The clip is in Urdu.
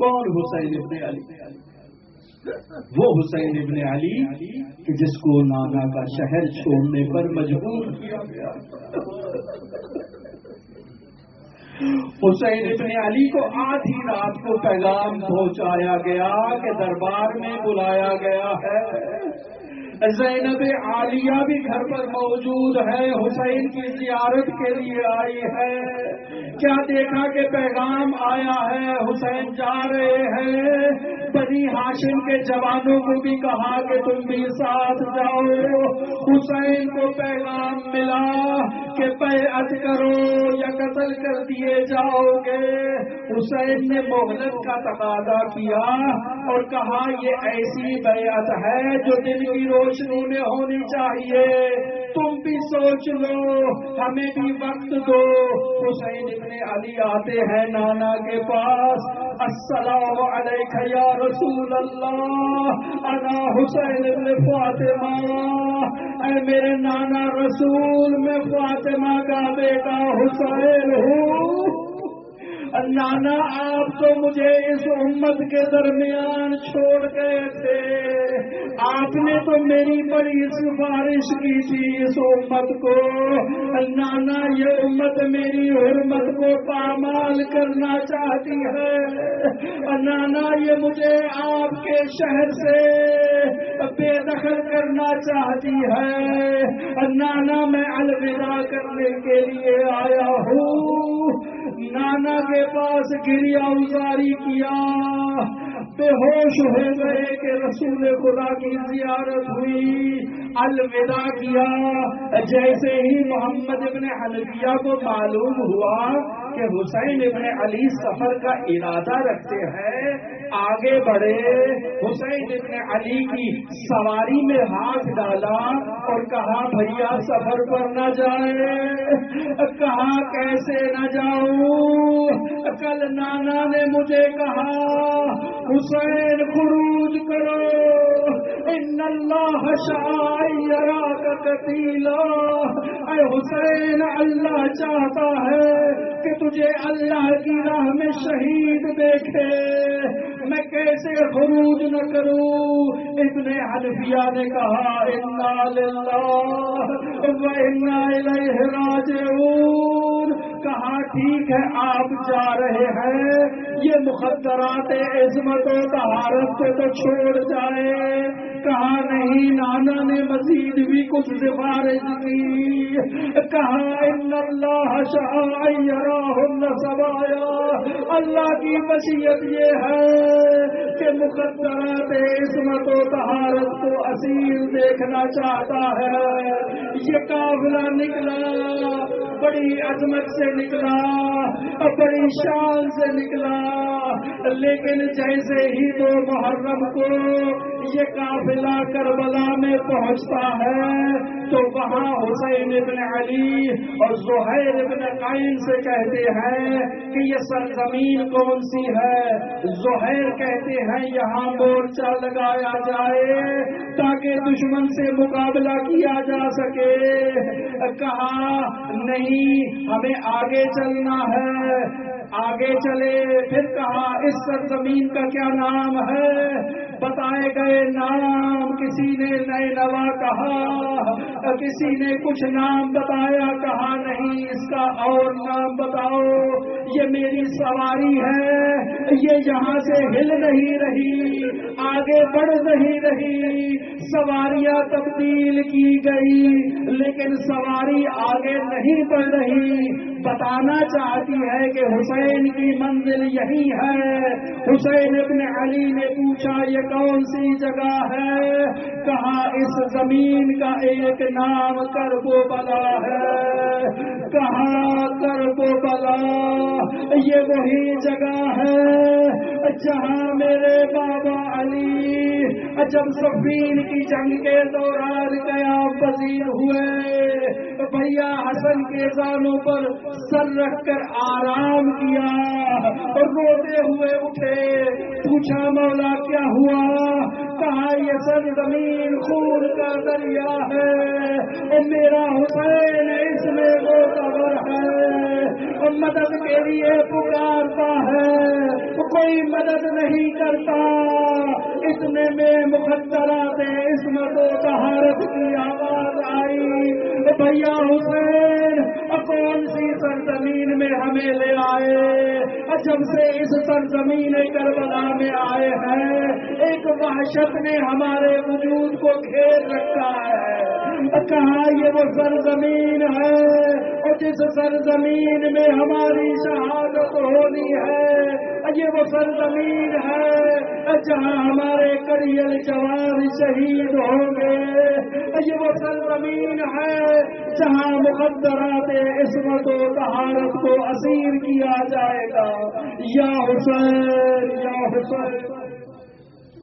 کون؟ حسین ابن علی، وہ حسین ابن علی کہ جس کو نانا کا شہر چھوڑنے پر مجبور کیا گیا۔ حسین ابن علی کو آدھی رات کو پیغام پہنچایا گیا کہ دربار میں بلایا گیا ہے، زینب عالیہ بھی گھر پر موجود ہے، حسین کی زیارت کے لیے آئی ہے۔ کیا دیکھا کہ پیغام آیا ہے، حسین جا رہے ہیں۔ بنی ہاشم کے جوانوں کو بھی کہا کہ تم بھی ساتھ جاؤ۔ حسین کو پیغام ملا کہ بیعت کرو یا قتل کر دیے جاؤ گے۔ حسین نے مہلت کا تقاضا کیا اور کہا یہ ایسی بیعت ہے جو دن کی روشنی میں ہونی چاہیے، تم بھی سوچ لو، ہمیں بھی وقت دو۔ حسین ابن علی آتے ہیں نانا کے پاس، السلام علیک یا رسول اللہ، انا حسین ابن فاطمہ، اے میرے نانا رسول، میں فاطمہ کا بیٹا حسین ہوں۔ نانا آپ تو مجھے اس امت کے درمیان چھوڑ گئے تھے، آپ نے تو میری بڑی سفارش کی تھی اس امت کو۔ نانا یہ امت میری حرمت کو پامال کرنا چاہتی ہے، نانا یہ مجھے آپ کے شہر سے بے دخل کرنا چاہتی ہے، نانا میں الوداع کرنے کے لیے آیا ہوں۔ نانا کے پاس گریہ ازاری کیا، بے ہوش ہو گئے کہ رسول خدا کی زیارت ہوئی، الوداع کیا۔ جیسے ہی محمد ابن حنفیہ کو معلوم ہوا کہ حسین ابن علی سفر کا ارادہ رکھتے ہیں، آگے بڑھے، حسین ابن علی کی سواری میں ہاتھ ڈالا اور کہا بھیا سفر پر نہ جائے۔ کہا کیسے نہ جاؤں، کل نانا نے مجھے کہا حسین خروج کرو، ان اللہ شاعراک قتیلا، اے حسین اللہ چاہتا ہے کہ تجھے اللہ کی راہ میں شہید دیکھے، میں کیسے خروج نہ کروں۔ ابن حنفیہ نے کہا انا للہ و انا الیہ راجعون۔ کہا ٹھیک ہے آپ جا رہے ہیں، یہ مخدرات عصمت و طہارت کو تو چھوڑ جائے۔ کہا نہیں، نانا نے مزید بھی کچھ سفارش کی، کہا ان اللہ شاء یراہن سوایا، اللہ کی مشیت یہ ہے کہ مخدرات عصمت و طہارت کو اصیل دیکھنا چاہتا ہے۔ یہ قافلہ نکلا، بڑی عظمت سے نکلا، بڑی شان سے نکلا، لیکن جیسے ہی 2 محرم کو یہ قافلہ کربلا میں پہنچتا ہے تو وہاں حسین ابن علی اور زہیر ابن قین سے کہتے ہیں کہ یہ سرزمین کون سی ہے؟ زہیر کہتے ہیں یہاں مورچہ لگایا جائے تاکہ دشمن سے مقابلہ کیا جا سکے۔ کہا نہیں، ہمیں آگے چلنا ہے، آگے چلے۔ پھر کہا اس سرزمین کا کیا نام ہے؟ بتائے گئے نام، کسی نے نینوا کہا، کسی نے کچھ نام بتایا، کہا نہیں اس کا اور نام بتاؤ، یہ میری سواری ہے، یہ یہاں سے ہل نہیں رہی، آگے بڑھ نہیں رہی۔ سواریاں تبدیل کی گئی لیکن سواری آگے نہیں بڑھ رہی، بتانا چاہتی ہے کہ حسین کی منزل یہی ہے۔ حسین ابن علی نے پوچھا یہ کون سی جگہ ہے؟ کہا اس زمین کا ایک نام کربلا ہے۔ کہا کربلا یہ وہی جگہ ہے جہاں میرے بابا علی جب صفین کی جنگ کے دوران قیام پذیر ہوئے، بھیا حسن کے زانوں پر سر رکھ کر آرام کیا اور روتے ہوئے اٹھے، پوچھا مولا کیا ہوا؟ کہا یہ سرزمین خون کا دریا ہے اور میرا حسین اس میں معتبر ہے اور مدد کے لیے پکارتا ہے کوئی مدد نہیں کرتا. اتنے میں مقدرات عصمت و طہارت کی آواز آئی بھیا حسین کون سی سرزمین میں ہمیں لے آئے. جب سے اس سرزمین کربلا میں آئے ہیں ایک وحشت نے ہمارے وجود کو گھیر رکھا ہے. کہا یہ وہ سرزمین ہے اور جس سرزمین میں ہماری شہادت ہونی ہے یہ وہ سرزمین ہے جہاں ہمارے کڑیل جوان شہید ہوں گے. یہ وہ سرزمین ہے جہاں مقدرات عصمت و طہارت کو اسیر کیا جائے گا. یا حسین یا حسین.